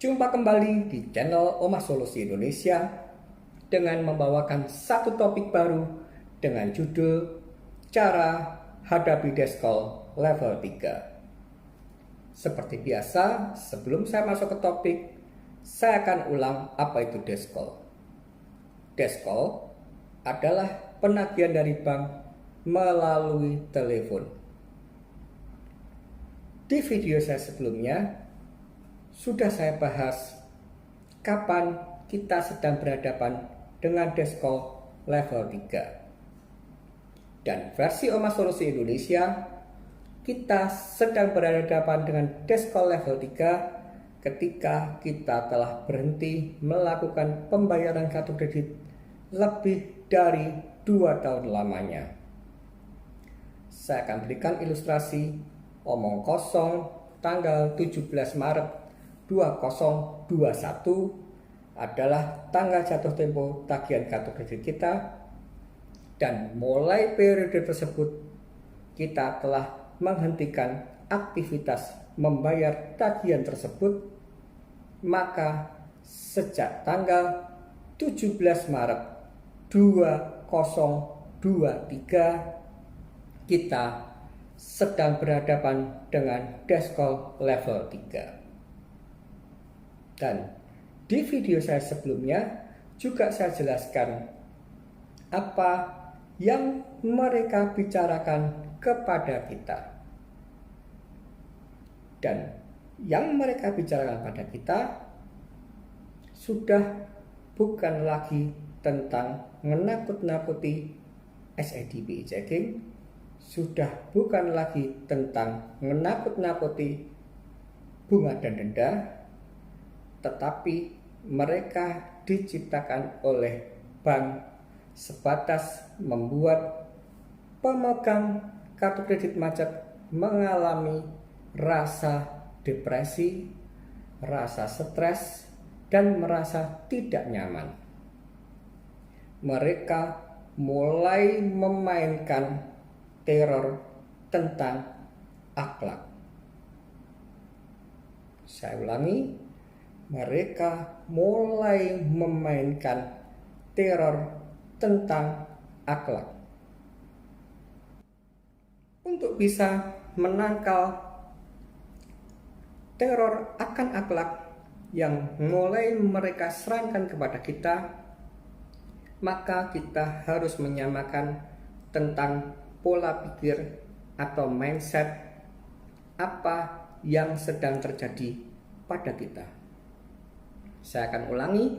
Jumpa kembali di channel Omah Solusi Indonesia dengan membawakan satu topik baru dengan judul Cara Hadapi Deskol Level 3. Seperti biasa, sebelum saya masuk ke topik, saya akan ulang apa itu deskol. Deskol adalah penagihan dari bank melalui telepon. Di video saya sebelumnya, sudah saya bahas kapan kita sedang berhadapan dengan deskol level 3. Dan versi Omah Solusi Indonesia, kita sedang berhadapan dengan deskol level 3 ketika kita telah berhenti melakukan pembayaran kartu kredit lebih dari 2 tahun lamanya. Saya akan berikan ilustrasi omong kosong tanggal 17 Maret 2021 adalah tanggal jatuh tempo tagihan kartu kredit kita, dan mulai periode tersebut kita telah menghentikan aktivitas membayar tagihan tersebut. Maka sejak tanggal 17 Maret 2023 kita sedang berhadapan dengan deskol level 3. Dan di video saya sebelumnya juga saya jelaskan apa yang mereka bicarakan kepada kita. Dan yang mereka bicarakan pada kita sudah bukan lagi tentang menakut-nakuti SIDP checking, sudah bukan lagi tentang menakut-nakuti bunga dan denda, tetapi mereka diciptakan oleh bank sebatas membuat pemegang kartu kredit macet mengalami rasa depresi, rasa stres, dan merasa tidak nyaman. Mereka mulai memainkan teror tentang akhlak. Saya ulangi, mereka mulai memainkan teror tentang akhlak. Untuk bisa menangkal teror akan akhlak yang mulai mereka serangkan kepada kita, maka kita harus menyamakan tentang pola pikir atau mindset apa yang sedang terjadi pada kita. Saya akan ulangi,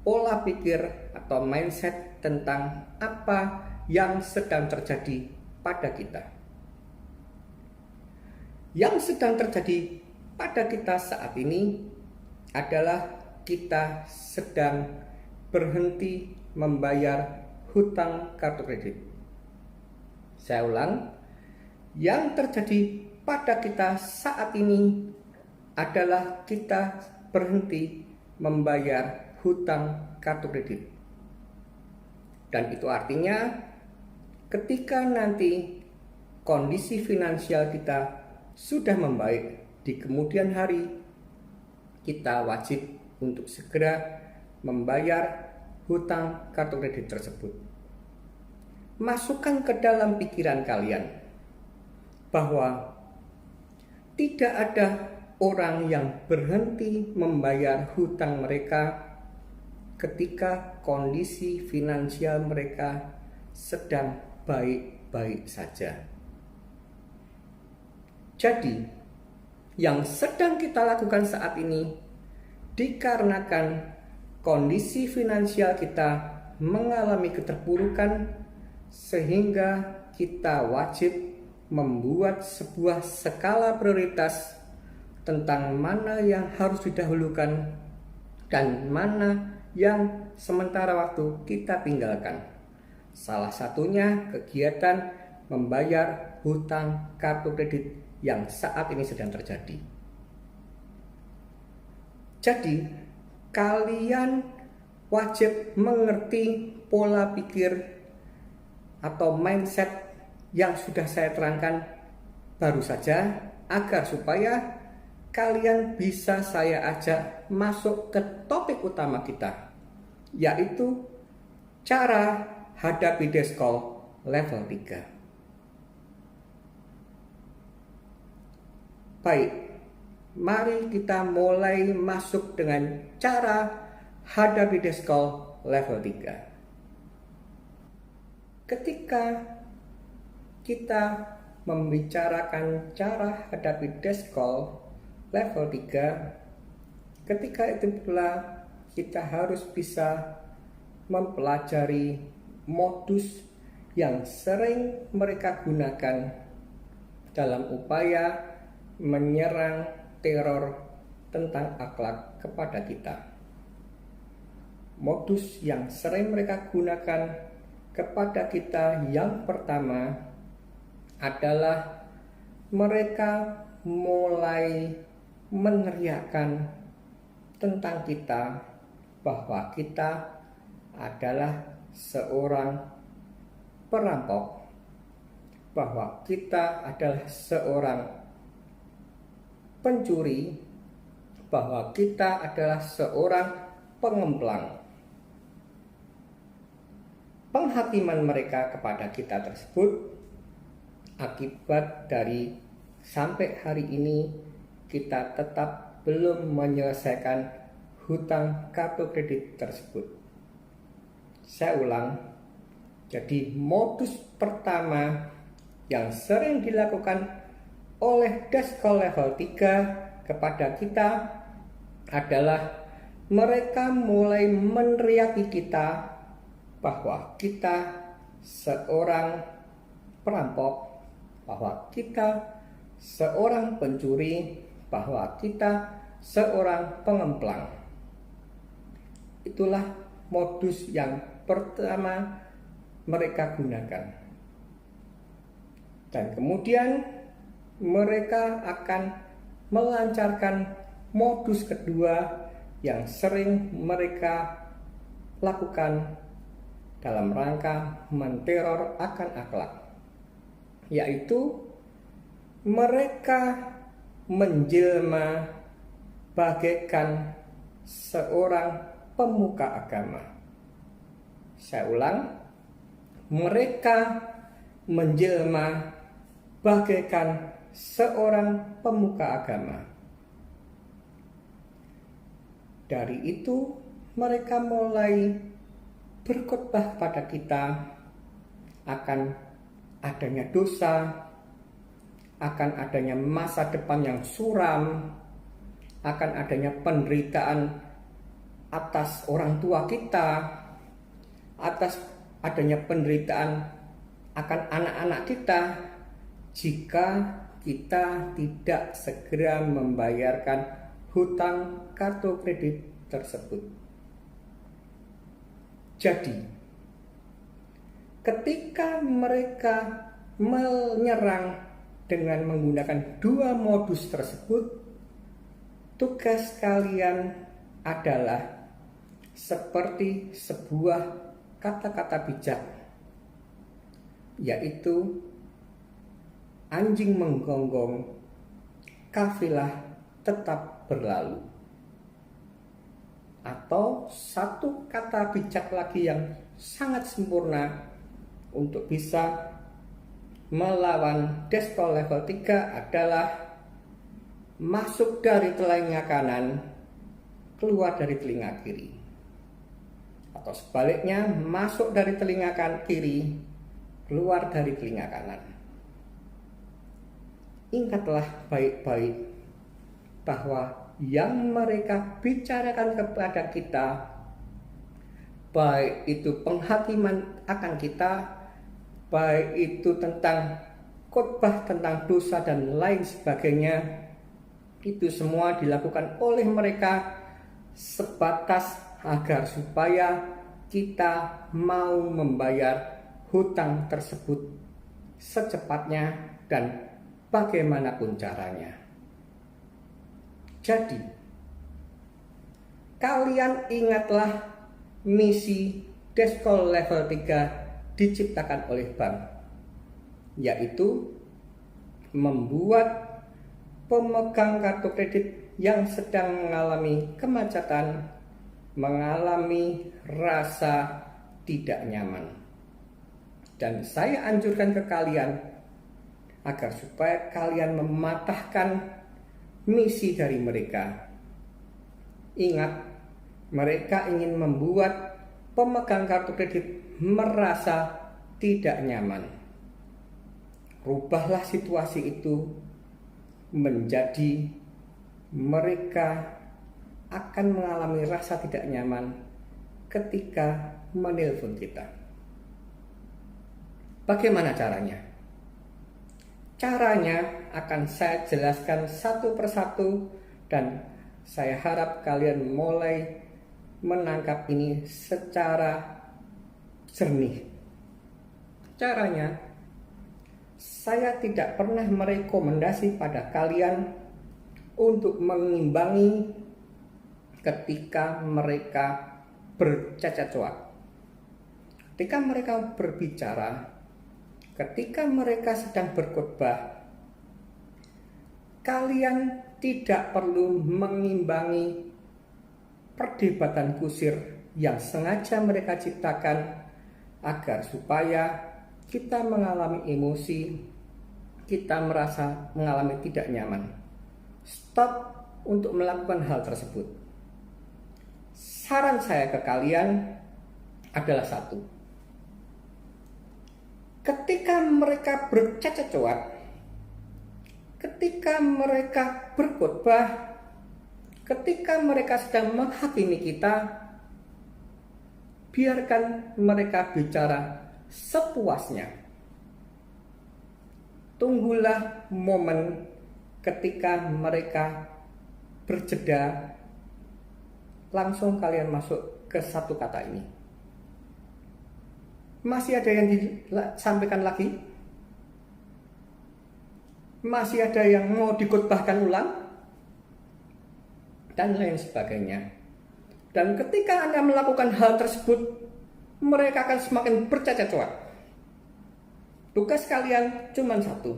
pola pikir atau mindset tentang apa yang sedang terjadi pada kita. Yang sedang terjadi pada kita saat ini adalah kita sedang berhenti membayar hutang kartu kredit. Saya ulang, yang terjadi pada kita saat ini adalah kita berhenti membayar hutang kartu kredit. Dan itu artinya ketika nanti kondisi finansial kita sudah membaik di kemudian hari, kita wajib untuk segera membayar hutang kartu kredit tersebut. Masukkan ke dalam pikiran kalian bahwa tidak ada orang yang berhenti membayar hutang mereka ketika kondisi finansial mereka sedang baik-baik saja. Jadi, yang sedang kita lakukan saat ini dikarenakan kondisi finansial kita mengalami keterpurukan, sehingga kita wajib membuat sebuah skala prioritas tentang mana yang harus didahulukan dan mana yang sementara waktu kita tinggalkan. Salah satunya kegiatan membayar hutang kartu kredit yang saat ini sedang terjadi. Jadi, kalian wajib mengerti pola pikir atau mindset yang sudah saya terangkan baru saja, agar supaya kalian bisa saya ajak masuk ke topik utama kita, yaitu cara hadapi Deskol level 3. Baik, mari kita mulai masuk dengan cara hadapi Deskol level 3. Ketika kita membicarakan cara hadapi Deskol level 3, ketika itu pula kita harus bisa mempelajari modus yang sering mereka gunakan dalam upaya menyerang teror tentang akhlak kepada kita. Modus yang sering mereka gunakan kepada kita yang pertama adalah mereka mulai meneriakkan tentang kita bahwa kita adalah seorang perampok, bahwa kita adalah seorang pencuri, bahwa kita adalah seorang pengemplang. Penghakiman mereka kepada kita tersebut akibat dari sampai hari ini kita tetap belum menyelesaikan hutang kartu kredit tersebut. Saya ulang, jadi modus pertama yang sering dilakukan oleh Deskol level 3 kepada kita adalah mereka mulai meneriaki kita bahwa kita seorang perampok, bahwa kita seorang pencuri, bahwa kita seorang pengemplang. Itulah modus yang pertama mereka gunakan. Dan kemudian mereka akan melancarkan modus kedua yang sering mereka lakukan dalam rangka menteror akan akhlak, yaitu mereka menjelma bagaikan seorang pemuka agama. Saya ulang, mereka menjelma bagaikan seorang pemuka agama. Dari itu mereka mulai berkhotbah pada kita akan adanya dosa, akan adanya masa depan yang suram, akan adanya penderitaan atas orang tua kita, atas adanya penderitaan akan anak-anak kita jika kita tidak segera membayarkan hutang kartu kredit tersebut. Jadi, ketika mereka menyerang dengan menggunakan dua modus tersebut, tugas kalian adalah seperti sebuah kata-kata bijak, yaitu anjing menggonggong, kafilah tetap berlalu. Atau satu kata bijak lagi yang sangat sempurna untuk bisa melawan Deskol level 3 adalah masuk dari telinga kanan, keluar dari telinga kiri. Atau sebaliknya, masuk dari telinga kiri, keluar dari telinga kanan. Ingatlah baik-baik bahwa yang mereka bicarakan kepada kita, baik itu penghakiman akan kita, baik itu tentang khotbah tentang dosa dan lain sebagainya, itu semua dilakukan oleh mereka sebatas agar supaya kita mau membayar hutang tersebut secepatnya dan bagaimanapun caranya. Jadi, kalian ingatlah misi Deskol level 3 diciptakan oleh bank, yaitu membuat pemegang kartu kredit yang sedang mengalami kemacetan, mengalami rasa tidak nyaman. Dan saya anjurkan ke kalian agar supaya kalian mematahkan misi dari mereka. Ingat, mereka ingin membuat pemegang kartu kredit merasa tidak nyaman. Rubahlah situasi itu menjadi mereka akan mengalami rasa tidak nyaman ketika menelpon kita. Bagaimana caranya? Caranya akan saya jelaskan satu persatu dan saya harap kalian mulai menangkap ini secara jernih. Caranya, saya tidak pernah merekomendasi pada kalian untuk mengimbangi ketika mereka bercacat coak. Ketika mereka berbicara, ketika mereka sedang berkhotbah, kalian tidak perlu mengimbangi perdebatan kusir yang sengaja mereka ciptakan agar supaya kita mengalami emosi, kita merasa mengalami tidak nyaman. Stop untuk melakukan hal tersebut. Saran saya ke kalian adalah satu. Ketika mereka bercacat coak, ketika mereka berkhotbah, ketika mereka sedang menghakimi kita, biarkan mereka bicara sepuasnya. Tunggulah momen ketika mereka berjeda, langsung kalian masuk ke satu kata ini. Masih ada yang disampaikan lagi? Masih ada yang mau dikhotbahkan ulang? Dan lain sebagainya. Dan ketika Anda melakukan hal tersebut, mereka akan semakin bercacat coak. Tugas kalian cuma satu.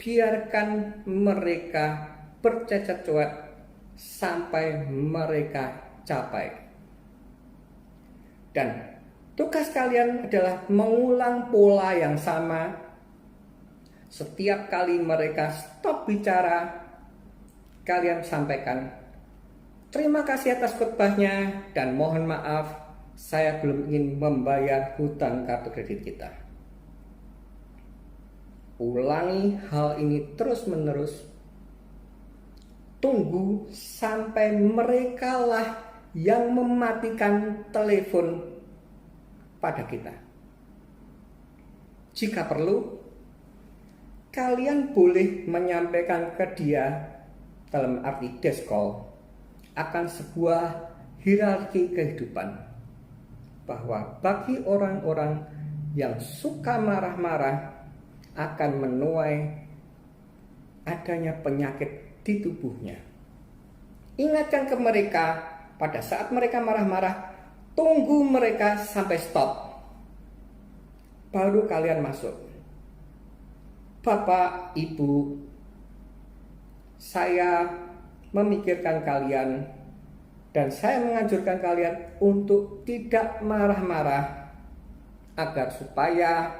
Biarkan mereka bercacat coak sampai mereka capai. Dan tugas kalian adalah mengulang pola yang sama. Setiap kali mereka stop bicara, kalian sampaikan, terima kasih atas khotbahnya dan mohon maaf, saya belum ingin membayar hutang kartu kredit kita. Ulangi hal ini terus-menerus. Tunggu sampai mereka lah yang mematikan telepon pada kita. Jika perlu, kalian boleh menyampaikan ke dia dalam arti desk call akan sebuah hierarki kehidupan, bahwa bagi orang-orang yang suka marah-marah akan menuai adanya penyakit di tubuhnya. Ingatkan ke mereka pada saat mereka marah-marah, tunggu mereka sampai stop, baru kalian masuk. Bapak, Ibu, saya memikirkan kalian dan saya menganjurkan kalian untuk tidak marah-marah agar supaya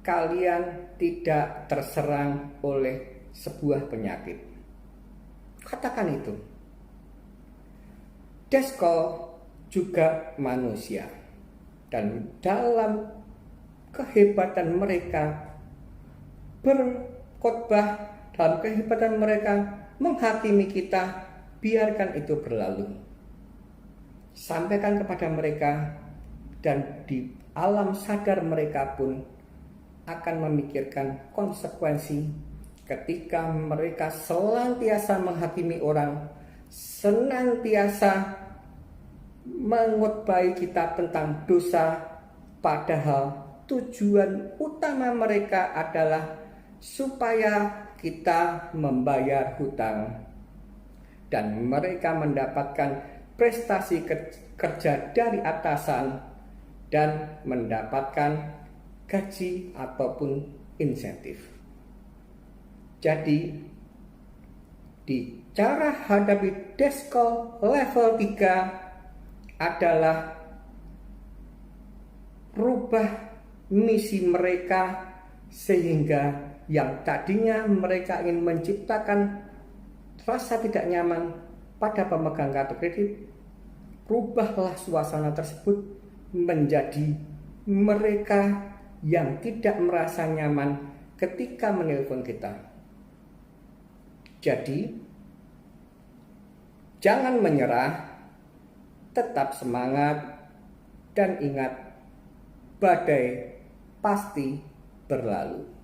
kalian tidak terserang oleh sebuah penyakit. Katakan itu. Desk call juga manusia, dan dalam kehebatan mereka berkhotbah, dalam kehebatan mereka menghakimi kita, biarkan itu berlalu. Sampaikan kepada mereka, dan di alam sadar mereka pun akan memikirkan konsekuensi ketika mereka senantiasa menghakimi orang, senantiasa mengkhotbahi kita tentang dosa, padahal tujuan utama mereka adalah supaya kita membayar hutang dan mereka mendapatkan prestasi kerja dari atasan dan mendapatkan gaji ataupun insentif. Jadi di cara hadapi Desk-Call level 3 adalah rubah misi mereka, sehingga yang tadinya mereka ingin menciptakan rasa tidak nyaman pada pemegang kartu kredit, rubahlah suasana tersebut menjadi mereka yang tidak merasa nyaman ketika menelpon kita. Jadi, jangan menyerah, tetap semangat, dan ingat, badai pasti berlalu.